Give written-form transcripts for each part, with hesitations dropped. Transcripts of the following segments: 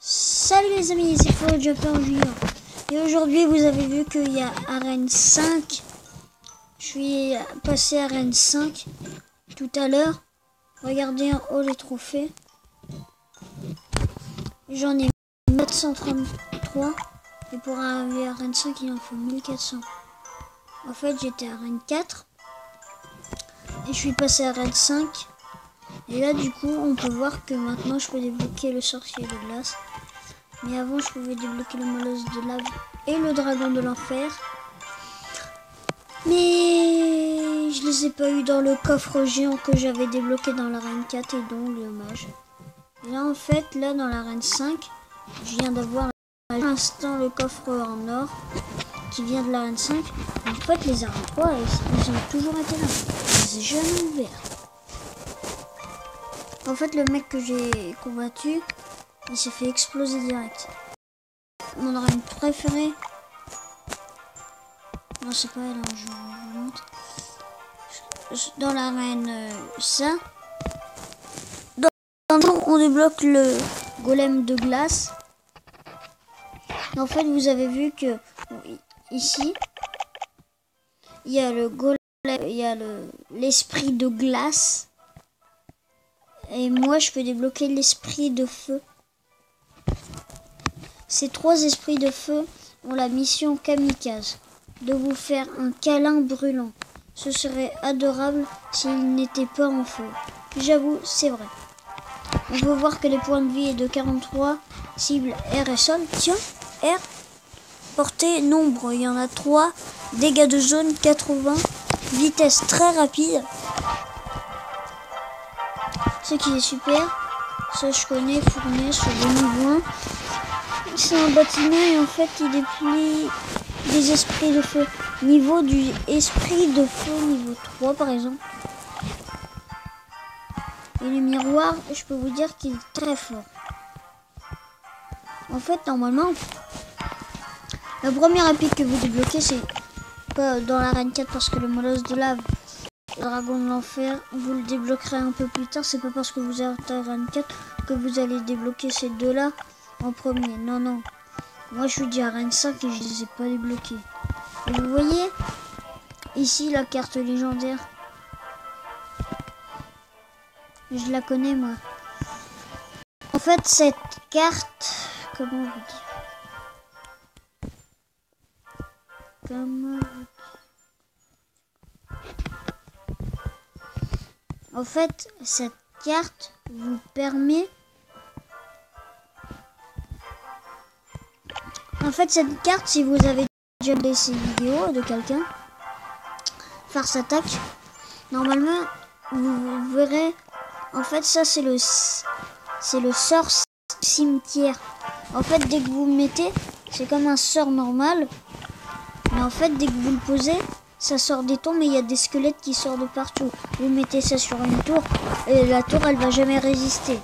Salut les amis, c'est FloJumper Junior. Et aujourd'hui vous avez vu qu'il y a arène 5. Je suis passé à arène 5 tout à l'heure. Regardez en haut les trophées. J'en ai 933. Et pour arriver à arène 5 il en faut 1400. En fait j'étais à arène 4. Et je suis passé à arène 5. Et là du coup on peut voir que maintenant je peux débloquer le sorcier de glace. Mais avant je pouvais débloquer le molosse de lave et le dragon de l'enfer. Mais je les ai pas eu dans le coffre géant que j'avais débloqué dans l'arène 4 et donc dommage. Et là en fait là dans l'arène 5 je viens d'avoir à l'instant le coffre en or qui vient de l'arène 5. En fait les arènes 3 ils ont toujours été là. Je les ai jamais ouverts. En fait le mec que j'ai combattu il s'est fait exploser direct. Mon arène préférée. Non c'est pas elle, hein, je vous montre. Dans l'arène ça. On débloque le golem de glace. En fait vous avez vu que ici il y a le golem, il y a l'esprit de glace. Et moi je peux débloquer l'esprit de feu. Ces 3 esprits de feu ont la mission kamikaze de vous faire un câlin brûlant. Ce serait adorable s'il n'était pas en feu. J'avoue, c'est vrai. On peut voir que les points de vie est de 43. Cible R et sol. Tiens, R. Portée nombre, il y en a 3. Dégâts de zone 80. Vitesse très rapide. Ce qui est super. Ça je connais, fournaise sur le niveau 1. C'est un bâtiment et en fait il déplie des esprits de feu. Niveau du esprit de feu niveau 3 par exemple. Et le miroir, je peux vous dire qu'il est très fort. En fait normalement, la première épique que vous débloquez c'est pas dans l'arène 4 parce que le molosse de lave, le dragon de l'enfer, vous le débloquerez un peu plus tard. C'est pas parce que vous êtes à arène 4 que vous allez débloquer ces deux là en premier. Non, non. Moi, je suis déjà à arène 5 et je les ai pas débloqués. Et vous voyez, ici, la carte légendaire. Je la connais, moi. En fait, cette carte... Comment vous dire? Comment vous dire? En fait, cette carte vous permet... En fait, cette carte, si vous avez déjà laissé une vidéo de quelqu'un, Farce attaque, normalement, vous verrez, en fait, ça c'est le sort cimetière. En fait, dès que vous le mettez, c'est comme un sort normal, mais en fait, dès que vous le posez, ça sort des tombes et il y a des squelettes qui sortent de partout. Vous mettez ça sur une tour et la tour, elle va jamais résister.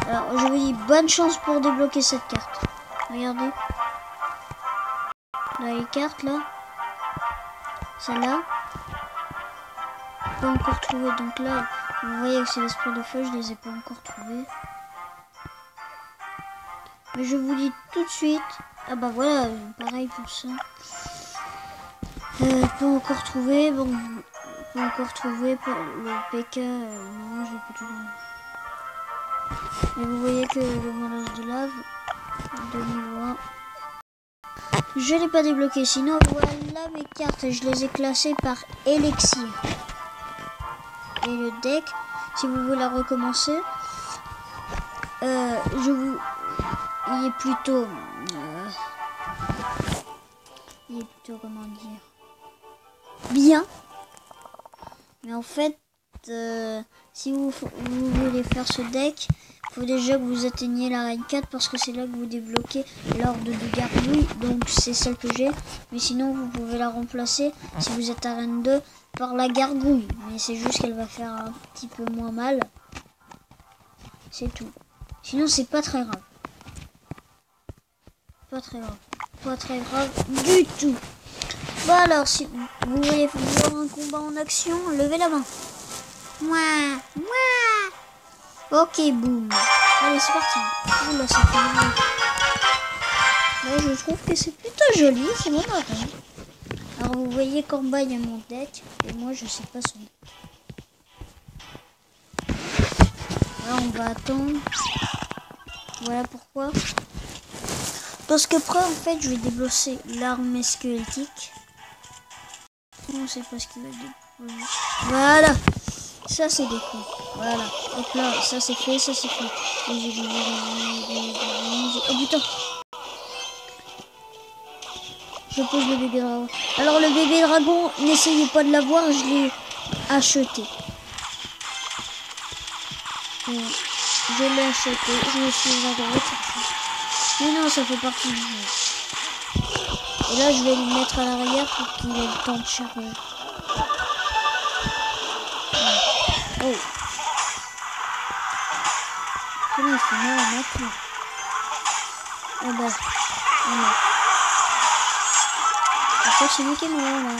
Alors, je vous dis bonne chance pour débloquer cette carte. Regardez. Là, les cartes, là. Celle-là. Pas encore trouvé. Donc là, vous voyez que c'est l'esprit de feu. Je les ai pas encore trouvés. Mais je vous dis tout de suite. Ah bah voilà, pareil pour ça. Pas encore trouvé. Bon, pas encore trouvé. Le PK, non, je vais pas tout donner. Mais vous voyez que le molosse de lave. De niveau 1. Je l'ai pas débloqué, sinon voilà mes cartes, je les ai classées par élixir. Et le deck, si vous voulez recommencer, il est plutôt comment dire, bien. Mais en fait, si vous voulez faire ce deck, il faut déjà que vous atteigniez l'arène 4 parce que c'est là que vous débloquez l'ordre de gargouille. Donc c'est celle que j'ai. Mais sinon vous pouvez la remplacer si vous êtes à arène 2 par la gargouille. Mais c'est juste qu'elle va faire un petit peu moins mal. C'est tout. Sinon c'est pas très grave. Pas très grave. Pas très grave du tout. Bon alors si vous voulez voir un combat en action, levez la main. Mouah, mouah. Ok, boum. Allez, c'est parti. Oula, ça fait mal. Là, je trouve que c'est plutôt joli, c'est mon arène. Alors, vous voyez qu'en bas, il y a mon deck. Et moi, je sais pas son deck. Là, on va attendre. Voilà pourquoi. Parce que après, en fait, je vais débloquer l'armée squelettique. On sait pas ce qu'il va débloquer. Voilà. Ça, c'est des coups. Voilà. Hop là, ça c'est fait, ça c'est fait. Oh putain. Je pose le bébé dragon. Alors le bébé dragon, n'essayez pas de l'avoir, je l'ai acheté. Je l'ai acheté, je me suis à droite. Mais non, ça fait partie du jeu. Et là, je vais le mettre à l'arrière pour qu'il ait le temps de charger. Oh. Comment il fait mal à ma peau. Ah bah, on a. Après, c'est lui qui est mort là.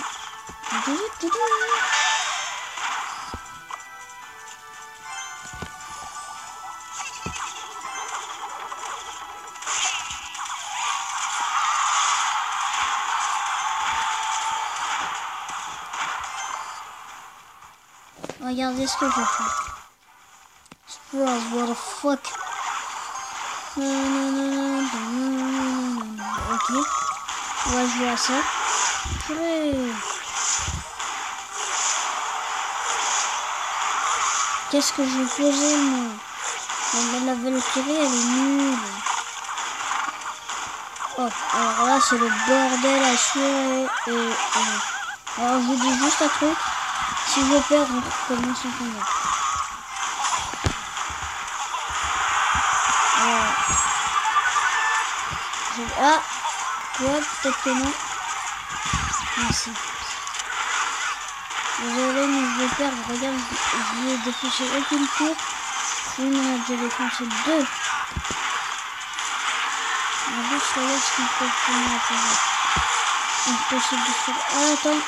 Regardez ce que je fais. What the fuck. Ok. On va jouer à ça. Qu'est-ce que j'ai posé moi? La Valkyrie elle est nulle. Oh, alors là c'est le bordel à suer Alors je vous dis juste un truc. Si je perds, on recommence en combat. Ah, toi, peut-être que non. Merci. Désolé, mais je vais perdre. Regarde, je vais défoncer aucune tour. Oui, mais on a déjà défoncé 2. En plus, regarde ce qu'il faut finir à faire. On peut se détruire. Ah, attends.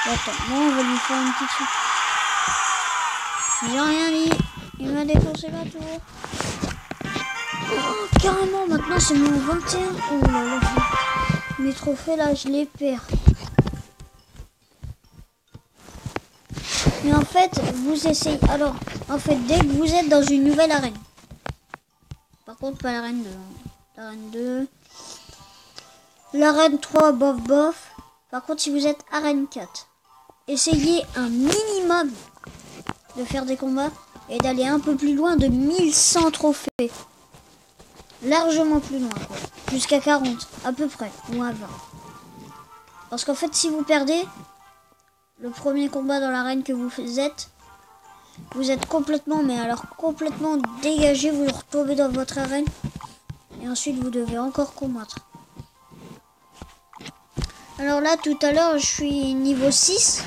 Attends, bon, on va lui faire une petite soupe. J'ai rien dit. Il m'a défoncé la tour. Oh, carrément, maintenant c'est mon 21. Oh là là. Mes trophées là, je les perds. Mais en fait, vous essayez. Alors, en fait, dès que vous êtes dans une nouvelle arène. Par contre, pas l'arène 2. L'arène 2. L'arène 3, bof bof. Par contre, si vous êtes arène 4, essayez un minimum de faire des combats et d'aller un peu plus loin de 1100 trophées. Largement plus loin, quoi. Jusqu'à 40, à peu près, ou à 20. Parce qu'en fait, si vous perdez le premier combat dans l'arène que vous êtes complètement, mais alors complètement dégagé, vous retombez dans votre arène. Et ensuite, vous devez encore combattre. Alors là, tout à l'heure, je suis niveau 6.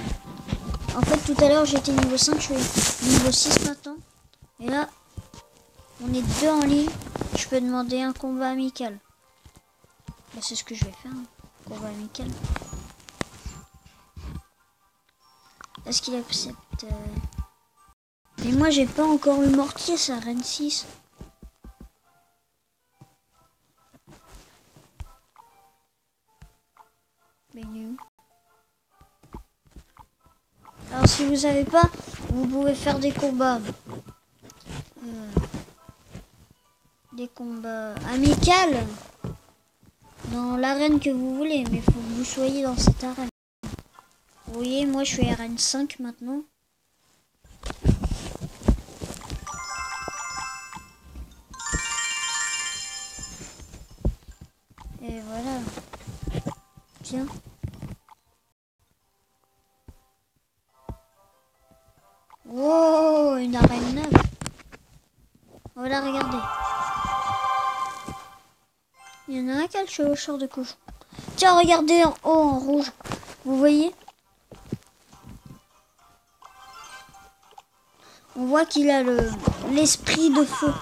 En fait, tout à l'heure, j'étais niveau 5, je suis niveau 6 maintenant. Et là, on est 2 en ligne. Je peux demander un combat amical. Bah, c'est ce que je vais faire, un combat amical. Est-ce qu'il accepte Mais moi, j'ai pas encore le mortier, ça, Reine 6. Mais nul. Alors si vous savez pas, vous pouvez faire des combats. Des combats amicaux dans l'arène que vous voulez, mais il faut que vous soyez dans cette arène. Vous voyez, moi je suis arène 5 maintenant. Et voilà. Tiens. Wow, une arène 9. Voilà, regardez. Il y en a un qui a le chevaucheur de cochon. Tiens, regardez en haut, en rouge. Vous voyez? On voit qu'il a l'esprit de feu.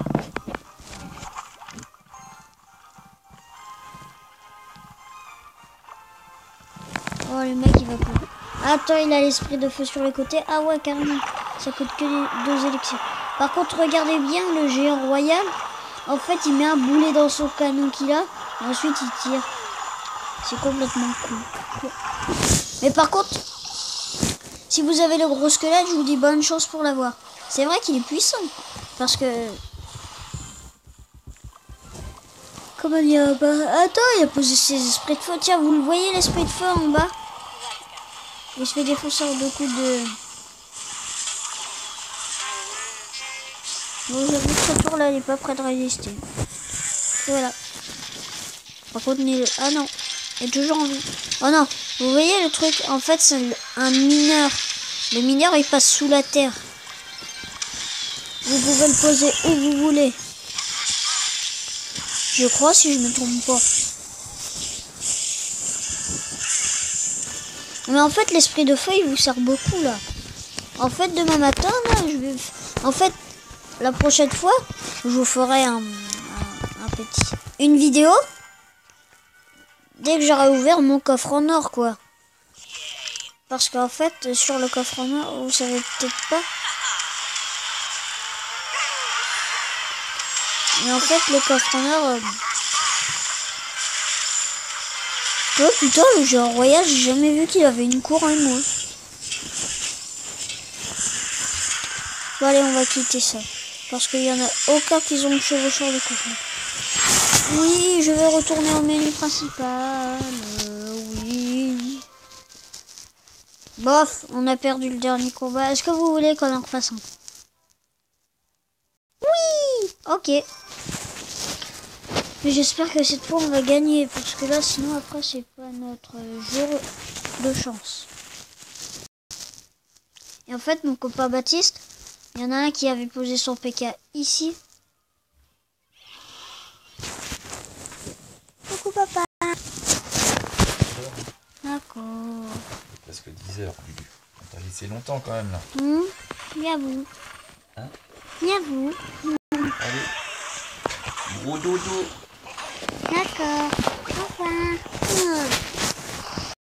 Oh, le mec, il va courir. Attends, il a l'esprit de feu sur les côtés. Ah ouais, carrément. Ça coûte que 2 élixirs. Par contre, regardez bien le géant royal. En fait, il met un boulet dans son canon qu'il a. Et ensuite, il tire. C'est complètement cool. Mais par contre, si vous avez le gros squelette, je vous dis bonne chance pour l'avoir. C'est vrai qu'il est puissant. Parce que... Comment dire, attends, il a posé ses esprits de feu. Tiens, vous le voyez, l'esprit de feu en bas? Il se fait défoncer en 2 coups de... Bon, j'avoue que ce tour là, il est pas prêt de résister. Voilà. Par contre, ah non, il est toujours en vie. Oh non, vous voyez le truc? En fait, c'est un mineur. Le mineur, il passe sous la terre. Vous pouvez le poser où vous voulez. Je crois, si je ne me trompe pas. Mais en fait, l'esprit de feu, il vous sert beaucoup, là. En fait, demain matin, là, je vais... En fait, la prochaine fois, je vous ferai une vidéo. Dès que j'aurai ouvert mon coffre en or, quoi. Parce qu'en fait, sur le coffre en or, vous savez peut-être pas. Mais en fait, le coffre en or... Oh putain, le géant royal, j'ai jamais vu qu'il avait une couronne, moi. Bon, allez, on va quitter ça. Parce qu'il y en a aucun qui ont le chevaucheur de coffre. Oui, je vais retourner au menu principal. Oui. Bof, on a perdu le dernier combat. Est-ce que vous voulez qu'on en refasse un? Oui. Ok. Mais j'espère que cette fois on va gagner. Parce que là, sinon après, c'est pas notre jour de chance. Et en fait, mon copain Baptiste, il y en a un qui avait posé son PK ici. Coucou papa. D'accord. Parce que 10 heures, Lulu. On t'a laissé longtemps quand même là. Bien vous. Hein? Bien vous. Allez. Gros dodo. D'accord. Au revoir.